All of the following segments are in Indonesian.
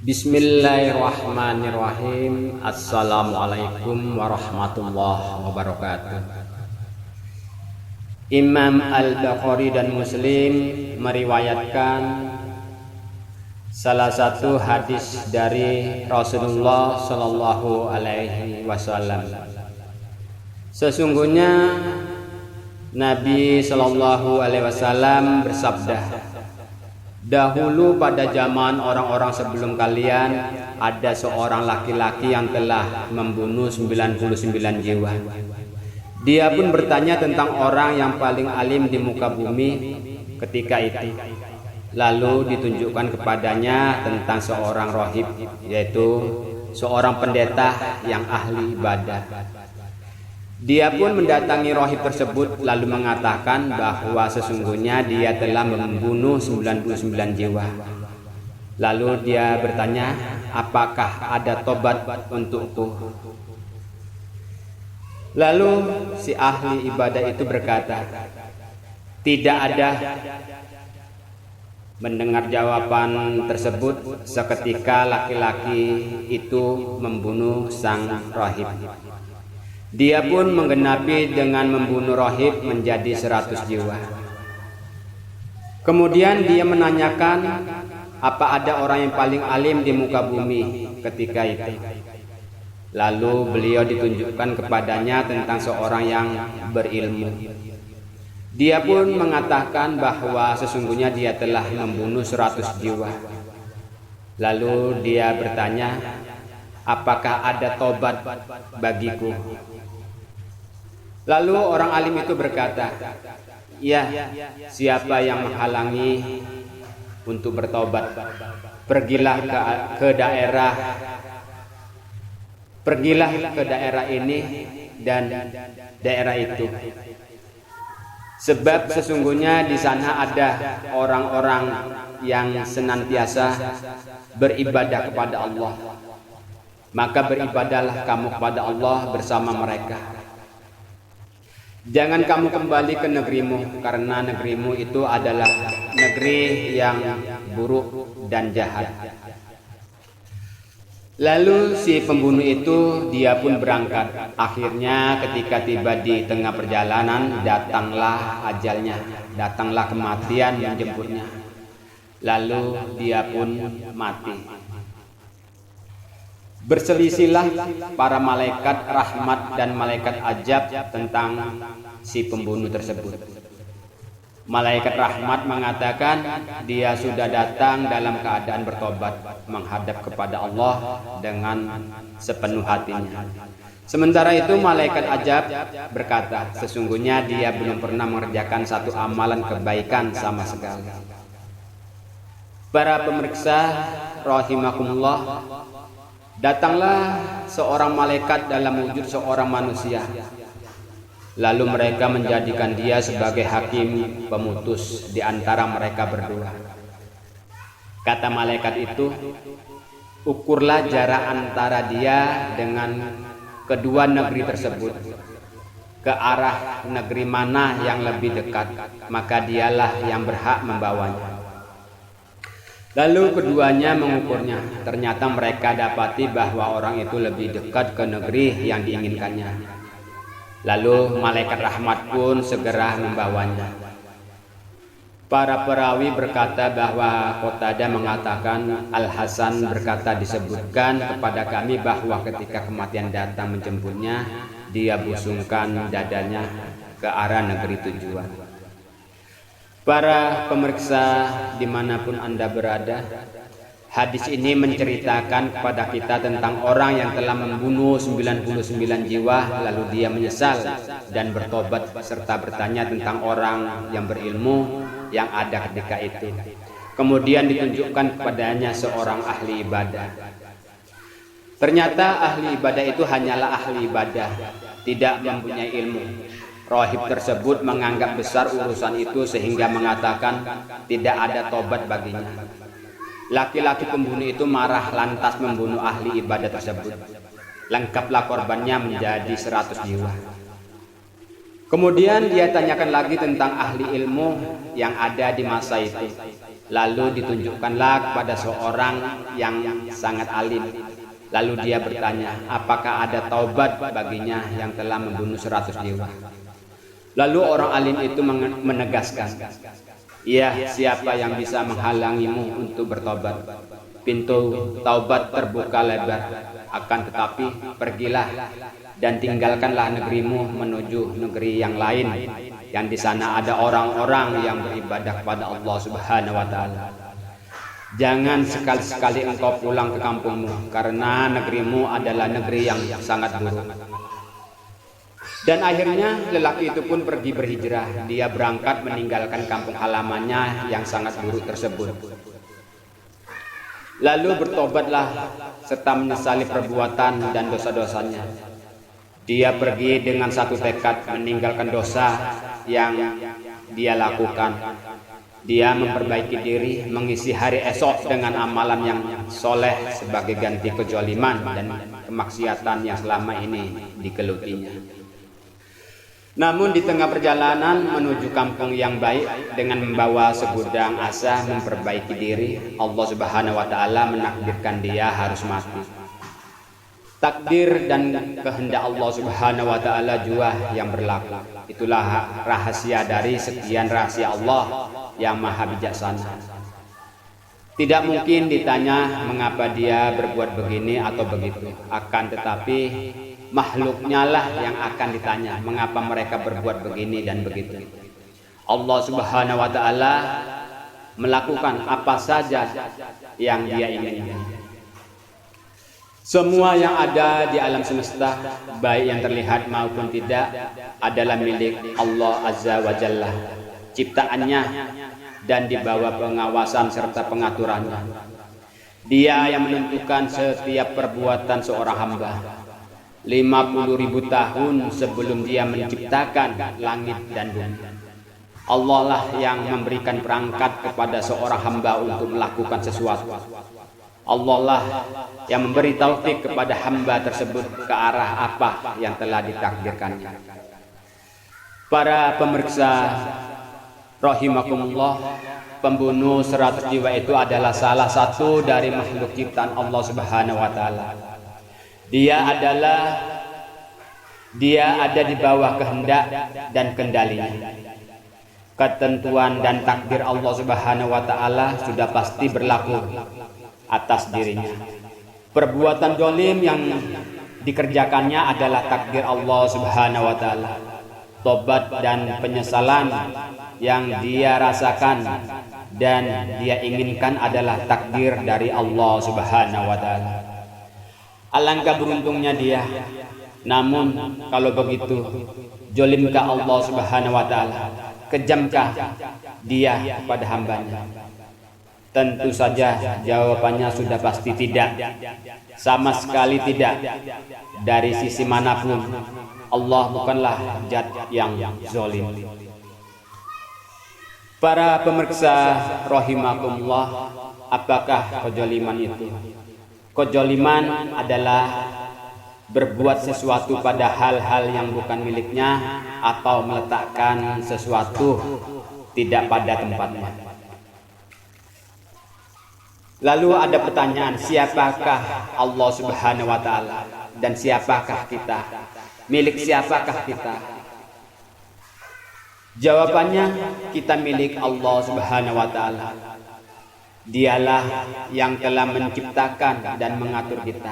Bismillahirrahmanirrahim. Assalamualaikum warahmatullahi wabarakatuh. Imam Al-Bukhari dan Muslim meriwayatkan salah satu hadis dari Rasulullah Shallallahu Alaihi Wasallam. Sesungguhnya Nabi Shallallahu Alaihi Wasallam bersabda, dahulu pada zaman orang-orang sebelum kalian ada seorang laki-laki yang telah membunuh 99 jiwa. Dia pun bertanya tentang orang yang paling alim di muka bumi ketika itu. Lalu ditunjukkan kepadanya tentang seorang rohib, yaitu seorang pendeta yang ahli ibadah. Dia pun mendatangi rohib tersebut lalu mengatakan bahwa sesungguhnya dia telah membunuh 99 jiwa. Lalu dia bertanya, apakah ada tobat untukku? Lalu si ahli ibadah itu berkata, tidak ada. Mendengar jawaban tersebut, seketika laki-laki itu membunuh sang rohib. Dia pun menggenapi dengan membunuh rohib menjadi 100 jiwa. Kemudian dia menanyakan, apa ada orang yang paling alim di muka bumi ketika itu? Lalu beliau ditunjukkan kepadanya tentang seorang yang berilmu. Dia pun mengatakan bahwa sesungguhnya dia telah membunuh 100 jiwa. Lalu dia bertanya, apakah ada tobat bagiku? Lalu orang alim itu berkata, ya, siapa yang menghalangi untuk bertobat, pergilah ke daerah ini dan daerah itu. Sebab sesungguhnya di sana ada orang-orang yang senantiasa beribadah kepada Allah. Maka beribadahlah kamu kepada Allah bersama mereka. Jangan kamu kembali ke negerimu, karena negerimu itu adalah negeri yang buruk dan jahat. Lalu si pembunuh itu dia pun berangkat. Akhirnya ketika tiba di tengah perjalanan, datanglah ajalnya, datanglah kematian menjemputnya. Lalu dia pun mati. Berselisihlah para malaikat rahmat dan malaikat ajab tentang si pembunuh tersebut. Malaikat rahmat mengatakan dia sudah datang dalam keadaan bertobat, menghadap kepada Allah dengan sepenuh hatinya. Sementara itu malaikat ajab berkata, sesungguhnya dia belum pernah mengerjakan satu amalan kebaikan sama sekali. Para pemirsa rahimakumullah, datanglah seorang malaikat dalam wujud seorang manusia. Lalu mereka menjadikan dia sebagai hakim pemutus di antara mereka berdua. Kata malaikat itu, ukurlah jarak antara dia dengan kedua negeri tersebut. Ke arah negeri mana yang lebih dekat, maka dialah yang berhak membawanya. Lalu keduanya mengukurnya. Ternyata mereka dapati bahwa orang itu lebih dekat ke negeri yang diinginkannya. Lalu malaikat rahmat pun segera membawanya. Para perawi berkata bahwa Qatadah mengatakan, Al-Hasan berkata disebutkan kepada kami bahwa ketika kematian datang menjemputnya, dia busungkan dadanya ke arah negeri tujuan. Para pemirsa dimanapun Anda berada, hadis ini menceritakan kepada kita tentang orang yang telah membunuh 99 jiwa, lalu dia menyesal dan bertobat serta bertanya tentang orang yang berilmu yang ada ketika itu. Kemudian ditunjukkan kepadanya seorang ahli ibadah. Ternyata ahli ibadah itu hanyalah ahli ibadah, tidak mempunyai ilmu. Rohib tersebut menganggap besar urusan itu sehingga mengatakan tidak ada tobat baginya. Laki-laki pembunuh itu marah lantas membunuh ahli ibadah tersebut. Lengkaplah korbannya menjadi 100 jiwa. Kemudian dia tanyakan lagi tentang ahli ilmu yang ada di masa itu. Lalu ditunjukkanlah kepada seorang yang sangat alim. Lalu dia bertanya, apakah ada taubat baginya yang telah membunuh 100 jiwa? Lalu orang alim itu menegaskan, iya, siapa yang bisa menghalangimu untuk bertobat? Pintu taubat terbuka lebar, akan tetapi pergilah dan tinggalkanlah negerimu menuju negeri yang lain, yang di sana ada orang-orang yang beribadah kepada Allah Subhanahu wa taala. Jangan sekali-sekali engkau pulang ke kampungmu, karena negerimu adalah negeri yang sangat buruk. Dan akhirnya lelaki itu pun pergi berhijrah. Dia berangkat meninggalkan kampung halamannya yang sangat buruk tersebut. Lalu bertobatlah serta menyesali perbuatan dan dosa-dosanya. Dia pergi dengan satu tekad meninggalkan dosa yang dia lakukan. Dia memperbaiki diri, mengisi hari esok dengan amalan yang soleh sebagai ganti kezaliman dan kemaksiatan yang selama ini digelutinya. Namun di tengah perjalanan menuju kampung yang baik dengan membawa segudang asa memperbaiki diri, Allah Subhanahu wa taala menakdirkan dia harus mati. Takdir dan kehendak Allah Subhanahu wa taala jua yang berlaku. Itulah rahasia dari sekian rahasia Allah yang maha bijaksana. Tidak mungkin ditanya mengapa dia berbuat begini atau begitu. Akan tetapi makhluknya lah yang akan ditanya mengapa mereka berbuat begini dan begitu. Allah Subhanahu wa taala melakukan apa saja yang dia inginkan. Semua yang ada di alam semesta, baik yang terlihat maupun tidak, adalah milik Allah Azza wa Jalla, ciptaannya dan di bawah pengawasan serta pengaturannya. Dia yang menentukan setiap perbuatan seorang hamba. 50.000 tahun sebelum dia menciptakan langit dan bumi, Allah lah yang memberikan perangkat kepada seorang hamba untuk melakukan sesuatu. Allah lah yang memberi taufik kepada hamba tersebut ke arah apa yang telah ditakdirkannya. Para pemirsa rahimakumullah, pembunuh 100 jiwa itu adalah salah satu dari makhluk ciptaan Allah Subhanahu wa taala. Dia ada di bawah kehendak dan kendalinya. Ketentuan dan takdir Allah Subhanahu wa taala sudah pasti berlaku atas dirinya. Perbuatan zalim yang dikerjakannya adalah takdir Allah Subhanahu wa taala. Tobat dan penyesalan yang dia rasakan dan dia inginkan adalah takdir dari Allah Subhanahu wa taala. Alangkah beruntungnya dia. Namun kalau begitu, zalimkah Allah Subhanahu wa taala? Kejamkah dia kepada hambanya? Tentu saja jawabannya sudah pasti tidak. Sama sekali tidak. Dari sisi manapun, Allah bukanlah zat yang zalim. Para pemirsa rahimakumullah, apakah kezaliman itu? Kezaliman adalah berbuat sesuatu pada hal-hal yang bukan miliknya atau meletakkan sesuatu tidak pada tempatnya. Lalu ada pertanyaan, siapakah Allah Subhanahu wa taala dan siapakah kita? Milik siapakah kita? Jawabannya, kita milik Allah Subhanahu wa taala. Dialah yang telah menciptakan dan mengatur kita.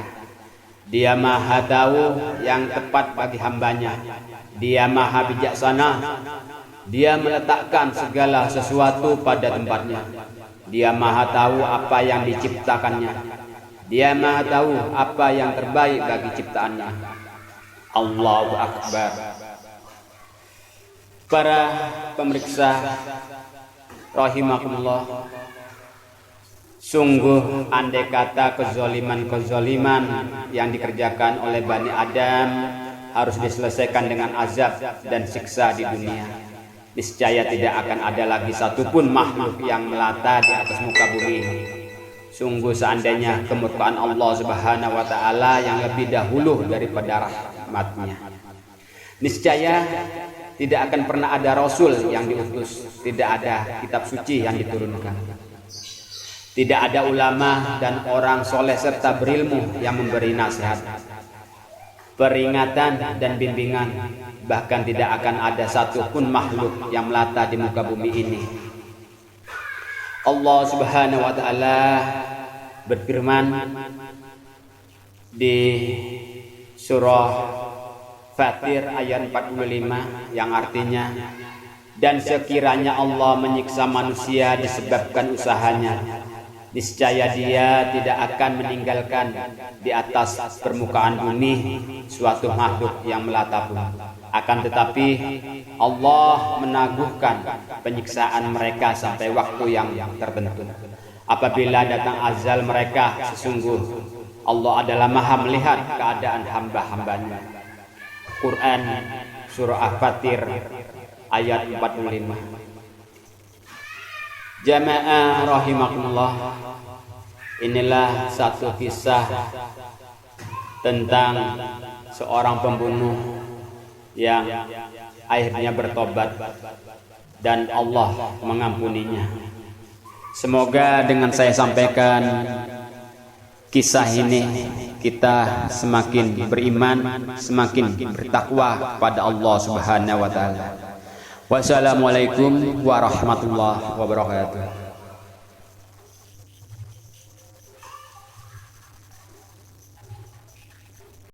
Dia maha tahu yang tepat bagi hambanya. Dia maha bijaksana. Dia meletakkan segala sesuatu pada tempatnya. Dia maha tahu apa yang diciptakannya. Dia maha tahu apa yang terbaik bagi ciptaannya. Allahu Akbar. Para pemirsa rahimakumullah, sungguh andai kata kezaliman yang dikerjakan oleh Bani Adam harus diselesaikan dengan azab dan siksa di dunia, niscaya tidak akan ada lagi satupun makhluk yang melata di atas muka bumi ini. Sungguh seandainya kemurkaan Allah Subhanahu wa taala yang lebih dahulu daripada rahmatnya, niscaya tidak akan pernah ada rasul yang diutus, tidak ada kitab suci yang diturunkan, tidak ada ulama dan orang soleh serta berilmu yang memberi nasihat, peringatan dan bimbingan. Bahkan tidak akan ada satupun makhluk yang melata di muka bumi ini. Allah Subhanahu wa taala berfirman di surah Fatir ayat 45 yang artinya, dan sekiranya Allah menyiksa manusia disebabkan usahanya, niscaya Dia tidak akan meninggalkan di atas permukaan bumi suatu makhluk yang melata pun. Akan tetapi Allah menaguhkan penyiksaan mereka sampai waktu yang tertentu. Apabila datang azal mereka, sesungguh Allah adalah Maha melihat keadaan hamba-hambanya. Quran surah Al-Fatir ayat 45. Jamaah rahimakumullah, inilah satu kisah tentang seorang pembunuh yang akhirnya bertobat dan Allah mengampuninya. Semoga dengan saya sampaikan kisah ini kita semakin beriman, semakin bertakwa pada Allah Subhanahu wa taala. Wassalamualaikum warahmatullahi wabarakatuh.